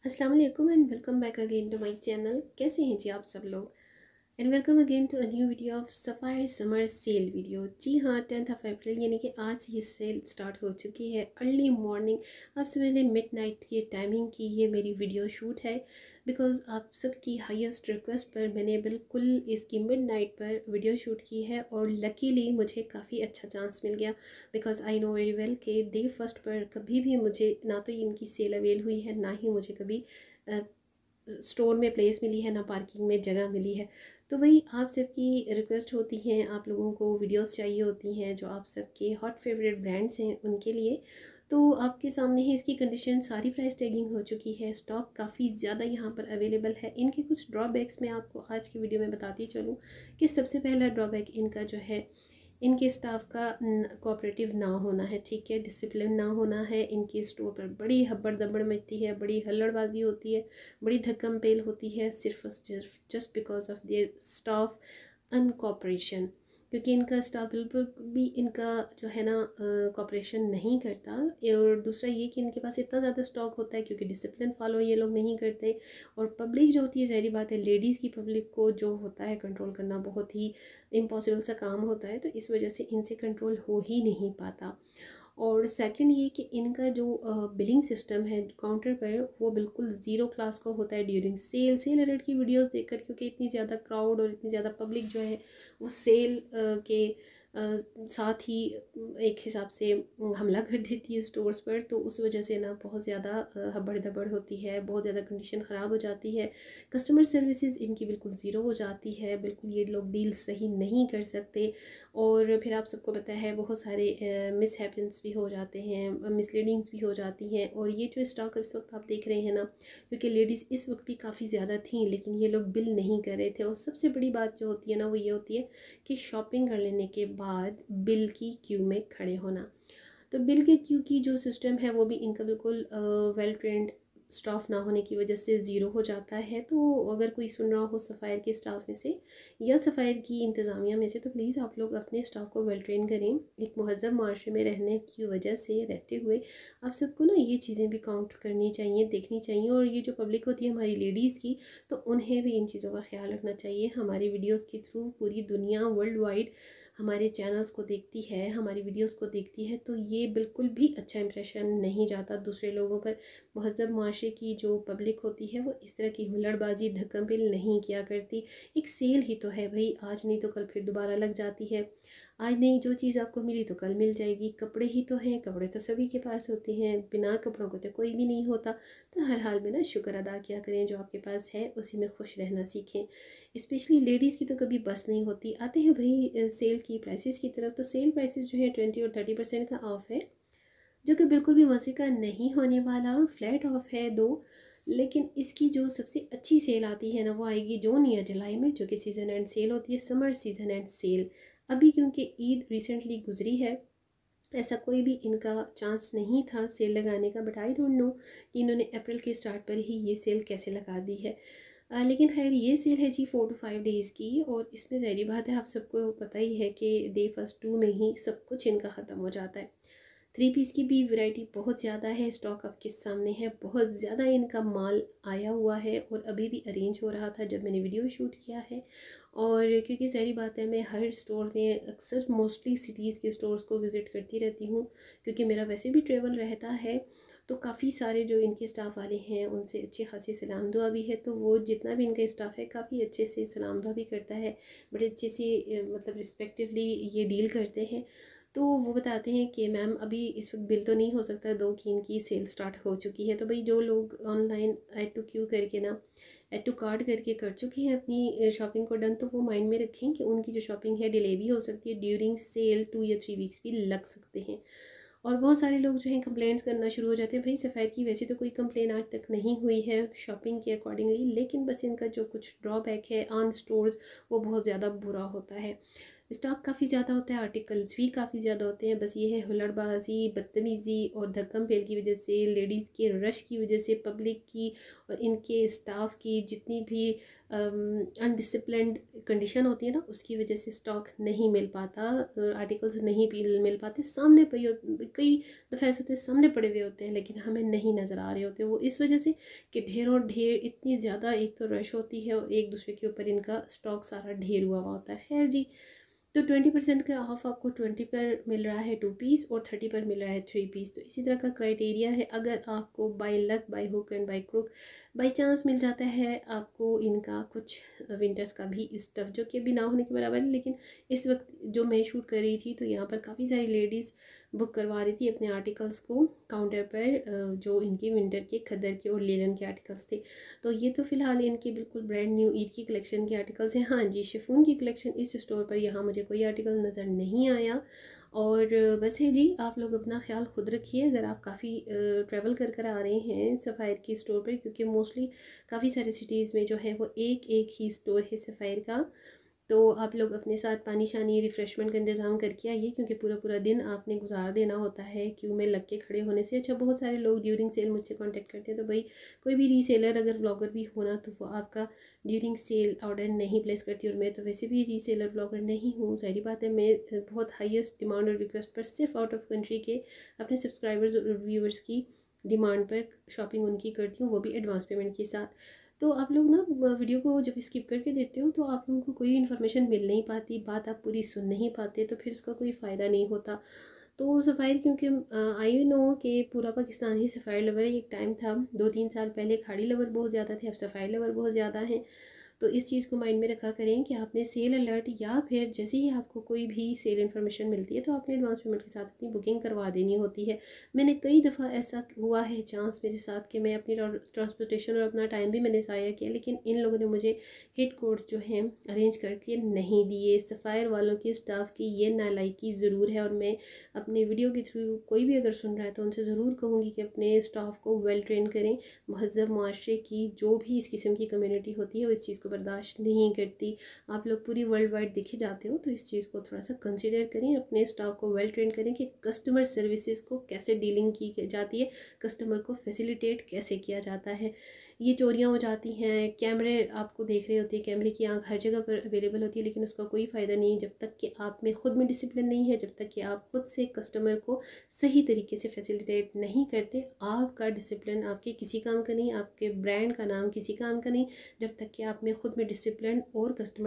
अस्सलाम वालेकुम and welcome back again to my channel. कैसे हैं जी आप सब लोग। And welcome again to a new video of Sapphire summer sale video. जी हाँ, 10 अप्रैल यानी कि आज ये सेल स्टार्ट हो चुकी है। अर्ली मॉर्निंग, आप समझ लें मिडनाइट की टाइमिंग की ये मेरी वीडियो शूट है। बिकॉज़ आप सबकी हाईएस्ट रिक्वेस्ट पर मैंने बिल्कुल इसकी मिडनाइट पर वीडियो शूट की है और लकीली मुझे काफ़ी अच्छा चांस मिल गया। Because I know very well कि डे फर्स्ट पर कभी भी मुझे ना तो इनकी सेल अवेल हुई है, ना ही मुझे कभी स्टोर में प्लेस मिली है, ना पार्किंग में जगह मिली है। तो वही आप सबकी रिक्वेस्ट होती हैं, आप लोगों को वीडियोस चाहिए होती हैं जो आप सबके हॉट फेवरेट ब्रांड्स हैं उनके लिए। तो आपके सामने ही इसकी कंडीशन, सारी प्राइस टैगिंग हो चुकी है, स्टॉक काफ़ी ज़्यादा यहाँ पर अवेलेबल है। इनके कुछ ड्रॉबैक्स मैं आपको आज की वीडियो में बताती चलूँ कि सबसे पहला ड्रॉबैक इनका जो है, इनके स्टाफ का कोऑपरेटिव ना होना है। ठीक है, डिसिप्लिन ना होना है। इनके स्टोर पर बड़ी हब्बड़ दब्बड़ मचती है, बड़ी हल्लड़बाजी होती है, बड़ी धक्कम पेल होती है, सिर्फ और सिर्फ just because of their staff uncooperation. क्योंकि इनका स्टाफ बिल्कुल भी इनका जो है ना कोऑपरेशन नहीं करता। और दूसरा ये कि इनके पास इतना ज़्यादा स्टॉक होता है क्योंकि डिसिप्लिन फॉलो ये लोग नहीं करते। और पब्लिक जो होती है, ज़ाहिर बात है, लेडीज़ की पब्लिक को जो होता है कंट्रोल करना बहुत ही इम्पॉसिबल सा काम होता है। तो इस वजह से इनसे कंट्रोल हो ही नहीं पाता। और सेकंड ये कि इनका जो बिलिंग सिस्टम है काउंटर पर, वो बिल्कुल ज़ीरो क्लास का होता है ड्यूरिंग सेल अलर्ट की वीडियोस देखकर। क्योंकि इतनी ज़्यादा क्राउड और इतनी ज़्यादा पब्लिक जो है वो सेल के साथ ही एक हिसाब से हमला कर देती है स्टोर्स पर। तो उस वजह से ना बहुत ज़्यादा हब्बड़ दब्बड़ होती है, बहुत ज़्यादा कंडीशन ख़राब हो जाती है। कस्टमर सर्विसेज इनकी बिल्कुल ज़ीरो हो जाती है, बिल्कुल ये लोग डील सही नहीं कर सकते। और फिर आप सबको पता है बहुत सारे मिस हैपन्स भी हो जाते हैं, मिसलीडिंग्स भी हो जाती हैं। और ये जो स्टॉक इस वक्त आप देख रहे हैं ना, क्योंकि लेडीज़ इस वक्त भी काफ़ी ज़्यादा थी लेकिन ये लोग बिल नहीं कर रहे थे। और सबसे बड़ी बात जो होती है ना, वो ये होती है कि शॉपिंग कर लेने के बाद बिल की क्यू में खड़े होना। तो बिल के क्यू की जो सिस्टम है वो भी इनका बिल्कुल वेल ट्रेंड स्टाफ ना होने की वजह से ज़ीरो हो जाता है। तो अगर कोई सुन रहा हो सफ़ायर के स्टाफ में से या सफ़ायर की इंतज़ामिया में से, तो प्लीज़ आप लोग अपने स्टाफ को वेल ट्रेन करें। एक महज़ब माशरे में रहने की वजह से रहते हुए आप सबको ना ये चीज़ें भी काउंट करनी चाहिए, देखनी चाहिए। और ये जो पब्लिक होती है हमारी लेडीज़ की, तो उन्हें भी इन चीज़ों का ख्याल रखना चाहिए। हमारी वीडियोज़ के थ्रू पूरी दुनिया वर्ल्ड वाइड हमारे चैनल्स को देखती है, हमारी वीडियोस को देखती है। तो ये बिल्कुल भी अच्छा इंप्रेशन नहीं जाता दूसरे लोगों पर। महज़ब माशरे की जो पब्लिक होती है वो इस तरह की हुल्लड़बाजी धक्कम पेल नहीं किया करती। एक सेल ही तो है भाई, आज नहीं तो कल फिर दोबारा लग जाती है। आज नहीं, जो चीज़ आपको मिली तो कल मिल जाएगी। कपड़े ही तो हैं, कपड़े तो सभी के पास होते हैं, बिना कपड़ों को तो कोई भी नहीं होता। तो हर हाल में ना शुक्र अदा किया करें, जो आपके पास है उसी में खुश रहना सीखें। स्पेशली लेडीज़ की तो कभी बस नहीं होती। आते हैं वही सेल की प्राइसेस की तरफ। तो सेल प्राइसेस जो है 20 और 30% का ऑफ़ है, जो कि बिल्कुल भी मज़े का नहीं होने वाला। फ्लैट ऑफ है दो। लेकिन इसकी जो सबसे अच्छी सेल आती है ना, वो आएगी जून या जुलाई में, जो कि सीज़न एंड सेल होती है, समर सीज़न एंड सेल। अभी क्योंकि ईद रिसेंटली गुजरी है, ऐसा कोई भी इनका चांस नहीं था सेल लगाने का। बट आई डोंट नो कि इन्होंने अप्रैल के स्टार्ट पर ही ये सेल कैसे लगा दी है। लेकिन खैर ये सेल है जी 4 to 5 डेज़ की। और इसमें ज़ाहिर बात है, आप सबको पता ही है कि डे फर्स्ट 2 में ही सब कुछ इनका ख़त्म हो जाता है। 3 पीस की भी वैरायटी बहुत ज़्यादा है, स्टॉक आपके सामने है, बहुत ज़्यादा इनका माल आया हुआ है और अभी भी अरेंज हो रहा था जब मैंने वीडियो शूट किया है। और क्योंकि सारी बात है, मैं हर स्टोर में अक्सर मोस्टली सिटीज़ के स्टोर्स को विज़िट करती रहती हूँ, क्योंकि मेरा वैसे भी ट्रेवल रहता है। तो काफ़ी सारे जो इनके स्टाफ वाले हैं उनसे अच्छी खासी सलाम दुआ भी है। तो वो जितना भी इनका स्टाफ है काफ़ी अच्छे से सलाम दुआ भी करता है, बड़े अच्छे से मतलब रिस्पेक्टिवली ये डील करते हैं। तो वो बताते हैं कि मैम अभी इस वक्त बिल तो नहीं हो सकता, दो कि इनकी सेल स्टार्ट हो चुकी है। तो भाई जो लोग ऑनलाइन ऐड टू क्यू करके ना, ऐड टू कार्ट करके कर चुके हैं अपनी शॉपिंग को डन, तो वो माइंड में रखें कि उनकी जो शॉपिंग है डिले भी हो सकती है, ड्यूरिंग सेल 2 या 3 वीक्स भी लग सकते हैं। और बहुत सारे लोग जो हैं कंप्लेंट्स करना शुरू हो जाते हैं। भाई सफ़ायर की वैसे तो कोई कंप्लेन आज तक नहीं हुई है शॉपिंग के अकॉर्डिंगली, लेकिन बस इनका जो कुछ ड्रॉबैक है ऑन स्टोर्स, वो बहुत ज़्यादा बुरा होता है। स्टॉक काफ़ी ज़्यादा होता है, आर्टिकल्स भी काफ़ी ज़्यादा होते हैं। बस ये है हुल्लड़बाजी, बदतमीज़ी और धक्कम पेल की वजह से, लेडीज़ के रश की वजह से, पब्लिक की और इनके स्टाफ की जितनी भी अनडिसिप्लिन्ड कंडीशन होती है ना, उसकी वजह से स्टॉक नहीं मिल पाता, आर्टिकल्स नहीं मिल पाते। सामने पे कई दफ़े ऐसे होते हैं सामने पड़े हुए होते हैं लेकिन हमें नहीं नज़र आ रहे होते। वो इस वजह से कि ढेरों ढेर इतनी ज़्यादा एक तो रश होती है और एक दूसरे के ऊपर इनका स्टॉक सारा ढेर हुआ होता है। खैर जी, तो 20% का ऑफ आपको 20 पर मिल रहा है 2 पीस और 30 पर मिल रहा है 3 पीस। तो इसी तरह का क्राइटेरिया है। अगर आपको by luck, by hook and by crook by chance मिल जाता है आपको इनका कुछ विंटर्स का भी स्टफ़, जो कि अभी ना होने के बराबर है, लेकिन इस वक्त जो मैं शूट कर रही थी तो यहाँ पर काफ़ी सारी लेडीज़ बुक करवा रही थी अपने आर्टिकल्स को काउंटर पर, जो इनके विंटर के खद्दर के और लेलन के आर्टिकल्स थे। तो ये तो फ़िलहाल इनके बिल्कुल ब्रांड न्यू ईद की कलेक्शन के आर्टिकल्स हैं। हाँ जी, शिफॉन की कलेक्शन इस स्टोर पर यहाँ मुझे कोई आर्टिकल नज़र नहीं आया। और बस है जी, आप लोग अपना ख्याल खुद रखिए अगर आप काफ़ी ट्रैवल कर कर आ रहे हैं सफ़ायर की स्टोर पर, क्योंकि मोस्टली काफ़ी सारे सिटीज़ में जो है वो एक एक ही स्टोर है सफ़ायर का। तो आप लोग अपने साथ पानी शानी रिफ़्रेशमेंट का इंतज़ाम करके आइए, क्योंकि पूरा पूरा दिन आपने गुजार देना होता है क्यू में लग के खड़े होने से। अच्छा, बहुत सारे लोग ड्यूरिंग सेल मुझसे कांटेक्ट करते हैं, तो भाई कोई भी रीसेलर अगर व्लॉगर भी होना तो वो आपका ड्यूरिंग सेल ऑर्डर नहीं प्लेस करती, और मैं तो वैसे भी रीसेलर व्लॉगर नहीं हूँ। सारी बात है, मैं बहुत हाईएस्ट डिमांड और रिक्वेस्ट पर सिर्फ आउट ऑफ कंट्री के अपने सब्सक्राइबर्स और व्यूअर्स की डिमांड पर शॉपिंग उनकी करती हूँ, वो भी एडवांस पेमेंट के साथ। तो आप लोग ना वीडियो को जब स्किप करके देते हो तो आप लोगों को कोई इन्फॉर्मेशन मिल नहीं पाती, बात आप पूरी सुन नहीं पाते, तो फिर उसका कोई फ़ायदा नहीं होता। तो सफ़ायर, क्योंकि आई नो कि पूरा पाकिस्तान ही सफ़ायर लवर है। एक टाइम था 2-3 साल पहले खाड़ी लवर बहुत ज़्यादा थे, अब सफ़ायर लवर बहुत ज़्यादा हैं। तो इस चीज़ को माइंड में रखा करें कि आपने सेल अलर्ट या फिर जैसे ही आपको कोई भी सेल इन्फॉर्मेशन मिलती है तो आपने एडवांस पेमेंट के साथ अपनी बुकिंग करवा देनी होती है। मैंने कई दफ़ा ऐसा हुआ है चांस मेरे साथ कि मैं अपनी ट्रांसपोर्टेशन और अपना टाइम भी मैंने ज़ाया किया, लेकिन इन लोगों ने मुझे हिट कोड्स जो हैं अरेंज करके नहीं दिए। सफ़ायर वालों की स्टाफ की ये नालायकी ज़रूर है, और मैं अपने वीडियो के थ्रू कोई भी अगर सुन रहा है तो उनसे ज़रूर कहूँगी कि अपने स्टाफ को वेल ट्रेन करें। महज़ब माशरे की जो भी इस किस्म की कम्युनिटी होती है वो इस चीज़ को बर्दाश्त नहीं करती। आप लोग पूरी वर्ल्ड वाइड देखे जाते हो, तो इस चीज़ को थोड़ा सा कंसिडर करें, अपने स्टाफ को वेल ट्रेन करें कि कस्टमर सर्विसेज को कैसे डीलिंग की जाती है, कस्टमर को फैसिलिटेट कैसे किया जाता है। ये चोरियाँ हो जाती हैं, कैमरे आपको देख रहे होते हैं, कैमरे की आंख हर जगह पर अवेलेबल होती है, लेकिन उसका कोई फ़ायदा नहीं जब तक कि आप में ख़ुद में डिसिप्लिन नहीं है, जब तक कि आप खुद से कस्टमर को सही तरीके से फैसिलिटेट नहीं करते। आपका डिसिप्लिन आपके किसी काम का नहीं, आपके ब्रांड का नाम किसी काम का नहीं, जब तक कि आप में खुद में डिसिप्लिन और कस्टमर